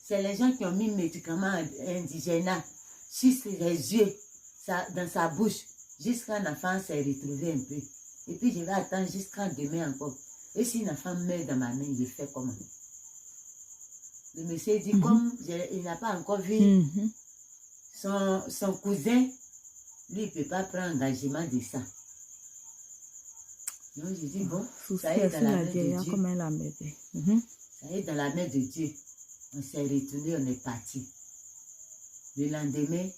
C'est les gens qui ont mis médicaments indigènes sur les yeux, dans sa bouche, jusqu'à l'enfant s'est retrouvé un peu. Et puis je vais attendre jusqu'à demain encore. Et si l'enfant meurt dans ma main, je fais comment? Le monsieur dit, comme il n'a pas encore vu son cousin, lui, il ne peut pas prendre engagement de ça. Donc, je dis, bon, ça est dans la main de Dieu. Ça est dans la main de Dieu. On s'est retourné, on est parti. Le lendemain,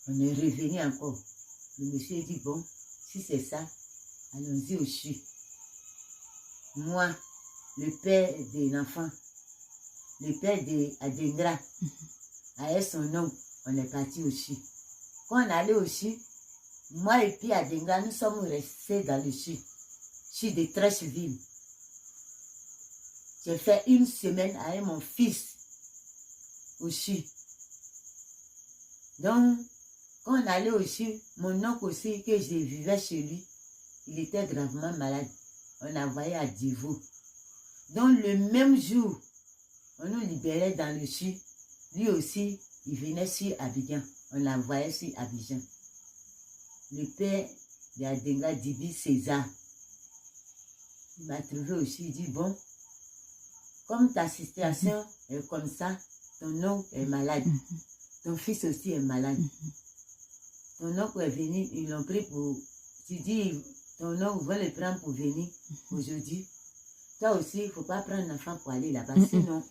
on est revenu encore. Le monsieur dit, bon, si c'est ça, allons-y au CHU. Moi, le père de l'enfant, le père d'Adengra, avec son oncle, on est parti au CHU. Quand on est allé au CHU, moi et puis Adengra, nous sommes restés dans le CHU de Trècheville. J'ai fait une semaine avec mon fils au CHU. Donc, quand on allait au CHU, mon oncle aussi, que je vivais chez lui, il était gravement malade. On l'a envoyé à Divo. Donc, le même jour, on nous libérait dans le CHU. Lui aussi, il venait sur Abidjan. On l'a envoyé sur Abidjan. Le père de Adenga Dibi César, il m'a trouvé aussi, il dit, bon, comme ta situation est comme ça, ton oncle est malade. Ton fils aussi est malade. Ton oncle est venu, ils l'ont pris pour... Tu dis, ton oncle va le prendre pour venir aujourd'hui. Toi aussi, il ne faut pas prendre l'enfant pour aller là-bas. Sinon,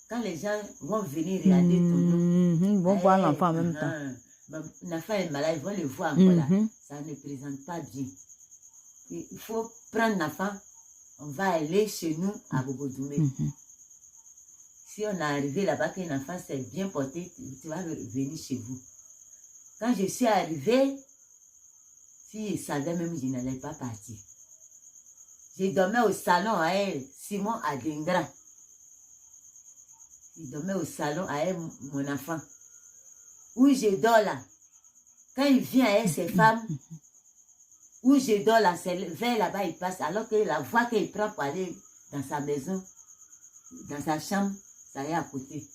quand les gens vont venir regarder ton oncle... Ils vont voir l'enfant en même temps. L'enfant est malade, ils vont le voir encore là. Ça ne présente pas bien. Il faut prendre l'enfant. On va aller chez nous à Bobo-Doumé. Si on est arrivé là-bas, qu'un enfant s'est bien porté, tu vas venir chez vous. Quand je suis arrivée, si je savais même, je n'allais pas partir. Je dormais au salon avec Simon Adengra. Je dormais au salon avec mon enfant. Où je dors là, quand il vient avec ses femmes, où je dors là, c'est vers là-bas il passe, alors que la voie qu'il prend pour aller dans sa maison, dans sa chambre, ça est à côté.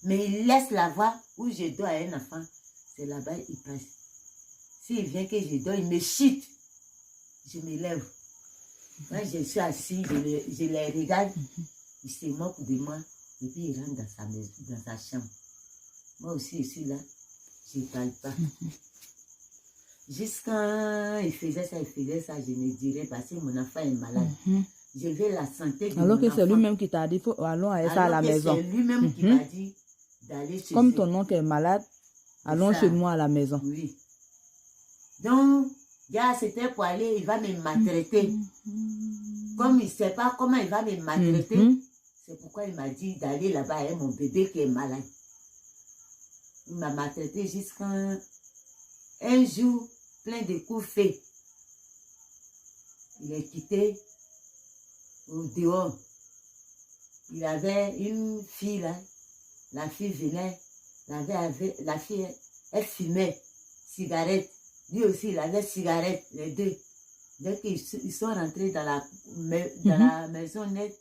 Mais il laisse la voie où je dors avec un enfant, c'est là-bas il passe. S'il vient que je dors, il me chute. Je me lève. Quand je suis assis, je les regarde, il se moque de moi, et puis il rentre dans sa maison, dans sa chambre. Moi aussi, je suis là, je ne parle pas. Jusqu'à il faisait ça, je me dirais, parce que mon enfant est malade. Je veux la santé de alors mon que enfant. c'est lui-même qui t'a dit, allons à ça à la maison. C'est lui-même qui m'a dit d'aller chez Comme eux. ton oncle est malade, allons chez moi à la maison. Oui. Donc, gars, c'était pour aller, il va me maltraiter. Comme il ne sait pas comment il va me maltraiter, c'est pourquoi il m'a dit d'aller là-bas avec mon bébé qui est malade. Il m'a maltraité jusqu'à un jour plein de coups faits. Il est quitté au dehors. Il avait une fille là. La fille venait. La fille, elle fumait cigarette. Lui aussi, il avait cigarette, les deux. Dès qu'ils sont rentrés dans la maison nette,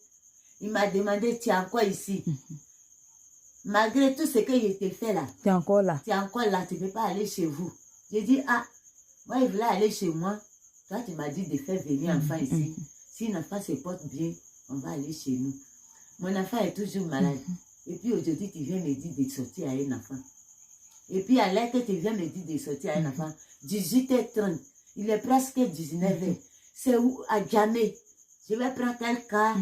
il m'a demandé, tu es encore ici? Malgré tout ce que je t'ai fait là. Tu es encore là. Tu es encore là, tu ne peux pas aller chez vous. J'ai dit, ah, moi, il voulait aller chez moi. Toi, tu m'as dit de faire venir l'enfant ici. Si l'enfant se porte bien, on va aller chez nous. Mon enfant est toujours malade. Et puis aujourd'hui, tu viens me dire de sortir à un enfant. Et puis à l'heure que tu viens me dire de sortir à un enfant, 18h30, il est presque 19h. C'est où à Djamé? Je vais prendre quel car,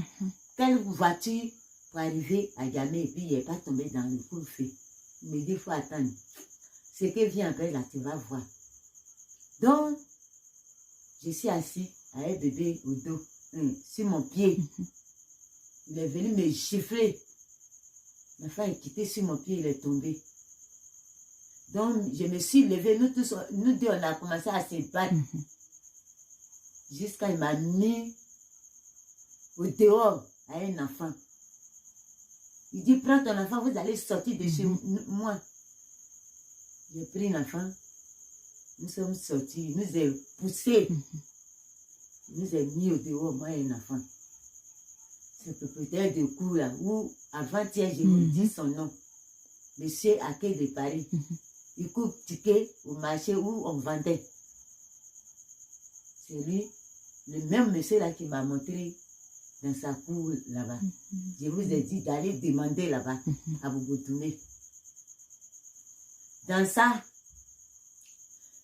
quelle voiture pour arriver à Djamé. Et puis il n'est pas tombé dans le coup de feu. Il me dit, il faut attendre. Ce qui vient après là, tu vas voir. Donc, je suis assis avec bébé au dos, sur mon pied. Il est venu me gifler. L'enfant est quitté sur mon pied, il est tombé. Donc, je me suis levée, nous deux, on a commencé à se battre. Jusqu'à il m'a mis au dehors à un enfant. Il dit, prends ton enfant, vous allez sortir de chez moi. J'ai pris l'enfant, nous sommes sortis, il nous a poussés. Il nous a mis au dehors, moi et un enfant. ce propriétaire de cours là, où avant-hier, je vous dis son nom. Monsieur Ake de Paris. Il coupe ticket au marché où on vendait. C'est lui, le même monsieur là qui m'a montré dans sa cour là-bas. Je vous ai dit d'aller demander là-bas à Bobo-Toumé. Dans ça,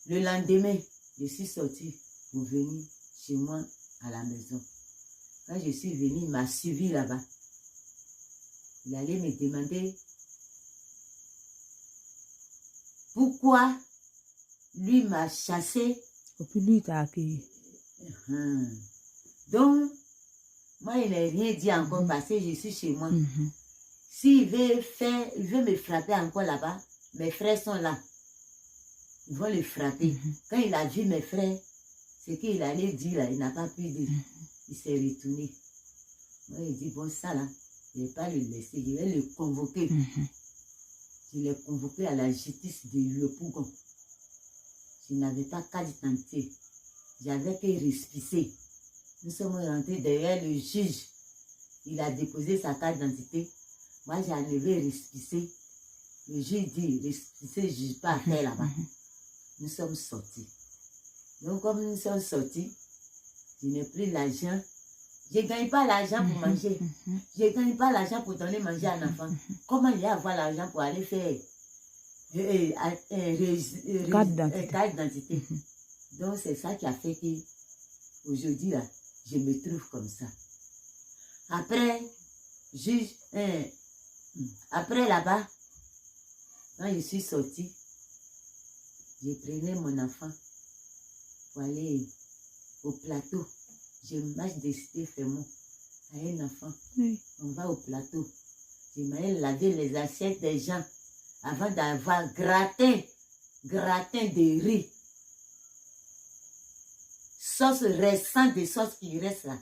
le lendemain, je suis sortie pour venir chez moi à la maison. Quand je suis venue, il m'a suivi là-bas. Il allait me demander pourquoi lui m'a chassé. Et puis lui t'a accueilli. Donc, moi, il n'a rien dit encore parce que je suis chez moi. S'il veut me frapper encore là-bas, mes frères sont là. Ils vont le frapper. Quand il a vu mes frères, ce qu'il allait dire là, il n'a pas pu dire. Il s'est retourné. Moi, il dit, bon, ça là, je ne vais pas le laisser, je vais le convoquer. Je l'ai convoqué à la justice de Yopougon. Je n'avais pas carte d'identité. J'avais que respicer. Nous sommes rentrés derrière le juge. Il a déposé sa carte d'identité. Moi, j'ai enlevé respicer. Le juge dit, respicer, je ne juge pas à faire là-bas. Nous sommes sortis. Donc, comme nous sommes sortis, je n'ai pris l'argent. Je ne gagne pas l'argent pour manger. Je ne gagne pas l'argent pour donner manger à un enfant. Comment il y a avoir l'argent pour aller faire carte d'identité? Donc, c'est ça qui a fait que aujourd'hui, là, je me trouve comme ça. Après, après là-bas, quand je suis sortie, je prenais mon enfant pour aller au plateau. Je marche des cités Fermont à un enfant. On va au plateau. Je m'allais laver les assiettes des gens avant d'avoir gratin de riz. Sauce restant de sauce qui reste là.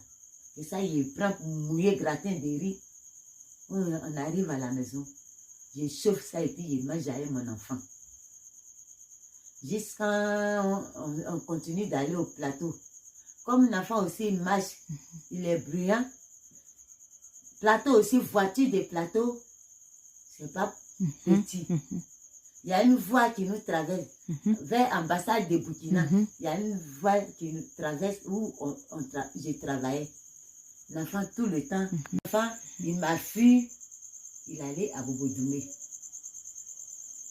Et ça, il prend pour mouiller gratin de riz. On arrive à la maison. Je chauffe ça et puis je mange avec mon enfant. Jusqu'à on continue d'aller au plateau. Comme l'enfant aussi marche, il est bruyant. Plateau aussi, voiture de plateau, c'est pas petit. Il y a une voie qui nous traverse vers l'ambassade de Burkina. Il y a une voie qui nous traverse où j'ai travaillé. L'enfant, tout le temps, l'enfant, il m'a fui, il allait à Bobo-Doumé.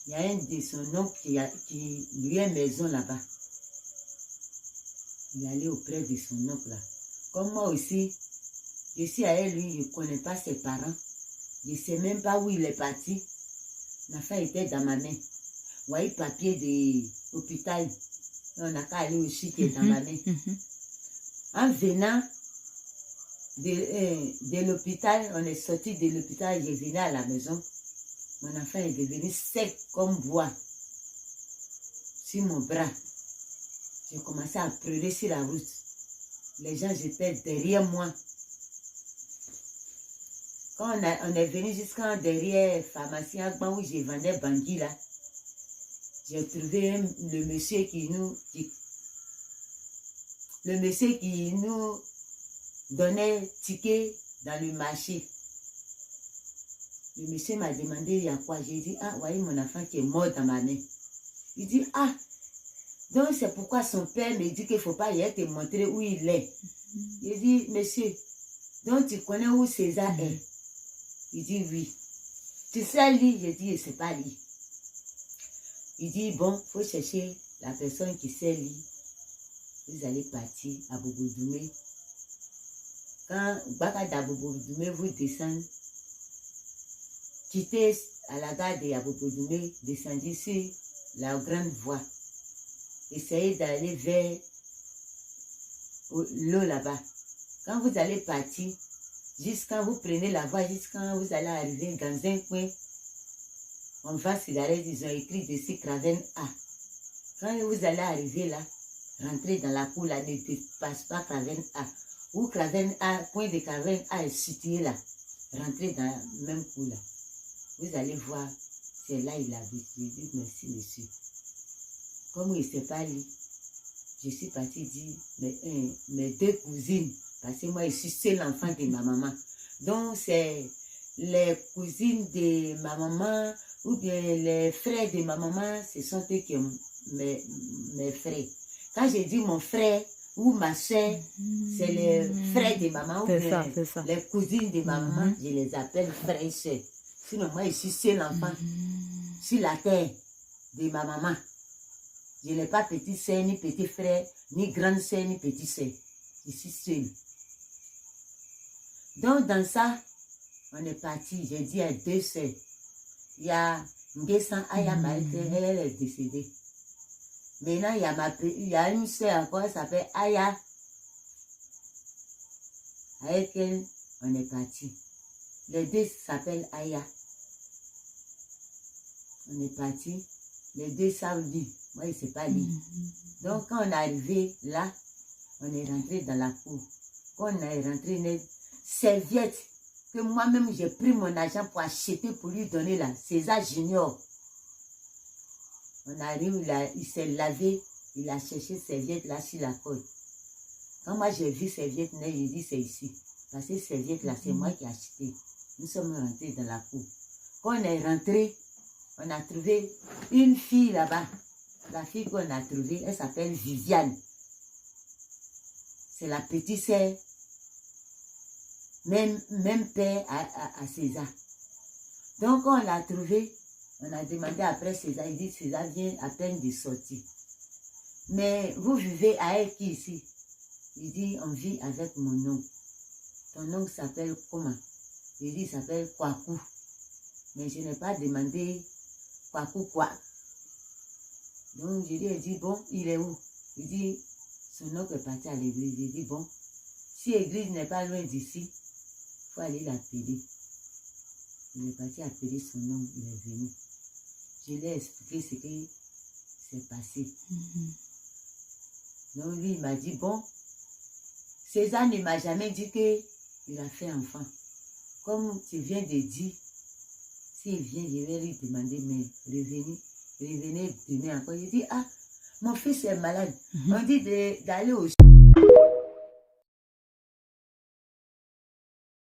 Il y a un de son oncle qui lui a une maison là-bas. Il allait auprès de son oncle là. Comme moi aussi, je suis avec lui, je ne connais pas ses parents. Je ne sais même pas où il est parti. L'enfant était dans ma main. Vous voyez le papier de l'hôpital. On n'a qu'à aller aussi qui est dans ma main. En venant de l'hôpital, on est sorti de l'hôpital, je venais à la maison. Mon enfant est devenu sec comme bois sur mon bras. J'ai commencé à pleurer sur la route. Les gens étaient derrière moi. Quand on est venu jusqu'à derrière la pharmacie où je vendais Bangui là, j'ai trouvé le monsieur qui nous donnait ticket dans le marché. Le monsieur m'a demandé il y a quoi. J'ai dit, ah, voyez mon enfant qui est mort dans ma main. Il dit, ah, donc c'est pourquoi son père me dit qu'il ne faut pas y te montrer où il est. J'ai dit, monsieur, donc tu connais où César est? Il dit, oui. Tu sais lire? J'ai dit, je ne sais pas lire. Il dit, bon, il faut chercher la personne qui sait lire. Vous allez partir à Bobo-Doumé. Quand Bakada Bobo-Doumé vous descend, quittez à la gare de Bobo-Doumé, descendez sur la grande voie. Essayez d'aller vers l'eau là-bas. Quand vous allez partir, jusqu'à vous prenez la voie, jusqu'à vous allez arriver dans un coin, on va sur l'arrêt, ils ont écrit dessus Craven A. Quand vous allez arriver là, rentrez dans la cour là, ne dépasse pas Craven A. Où Craven A, coin de Craven A est situé là. Rentrez dans la même cour là. Vous allez voir, c'est là il habite. Je dis merci monsieur. Comme il ne sait pas lire, je suis partie dire mes deux cousines, parce que moi je suis seul enfant de ma maman. Donc, c'est les cousines de ma maman ou bien les frères de ma maman, ce sont eux qui ont mes frères. Quand je dis mon frère ou ma soeur, c'est les frères de maman ou bien les cousines de ma maman, je les appelle frères et soeurs. Sinon, moi, je suis seul enfant sur la terre de ma maman. Je n'ai pas petit soeur, ni petit frère, ni grande soeur, ni petit soeur. Je suis seule. Donc, dans ça, on est parti. J'ai dit à 2 soeurs. Il y a Nguessan Aya Maïté, elle est décédée. Maintenant, il y a une soeur encore, elle s'appelle Aya. Avec elle, on est parti. Les 2 s'appellent Aya. On est parti. Les 2 savent lire. Moi, je ne sais pas lire. Donc, quand on est arrivé là, on est rentré dans la cour. Quand on est rentré, une serviette que moi-même, j'ai pris mon argent pour acheter, pour lui donner là. César Junior. On arrive là, il s'est lavé, il a cherché serviette là sur la côte. Quand moi, j'ai vu serviette là, j'ai dit c'est ici. Parce que serviette là, c'est moi qui ai acheté. Nous sommes rentrés dans la cour. Quand on est rentré, on a trouvé une fille là-bas. La fille qu'on a trouvée, elle s'appelle Viviane. C'est la petite sœur, même père à César. Donc, quand on l'a trouvée, on a demandé après César, il dit César vient à peine de sortir. Mais vous vivez avec qui ici? Il dit on vit avec mon oncle. Ton oncle s'appelle comment? Il dit il s'appelle Kwaku. Mais je n'ai pas demandé Kwaku quoi. Donc, je lui ai dit, bon, il est où? Il dit, son oncle est parti à l'église. J'ai dit, bon, si l'église n'est pas loin d'ici, il faut aller l'appeler. Il est parti appeler son oncle, il est venu. Je lui ai expliqué ce qui s'est passé. Donc, lui, il m'a dit, bon, César ne m'a jamais dit qu'il a fait enfant. Comme tu viens de dire, s'il vient, je vais lui demander, mais revenez demain encore. Je dis, ah, mon fils est malade. On dit d'aller au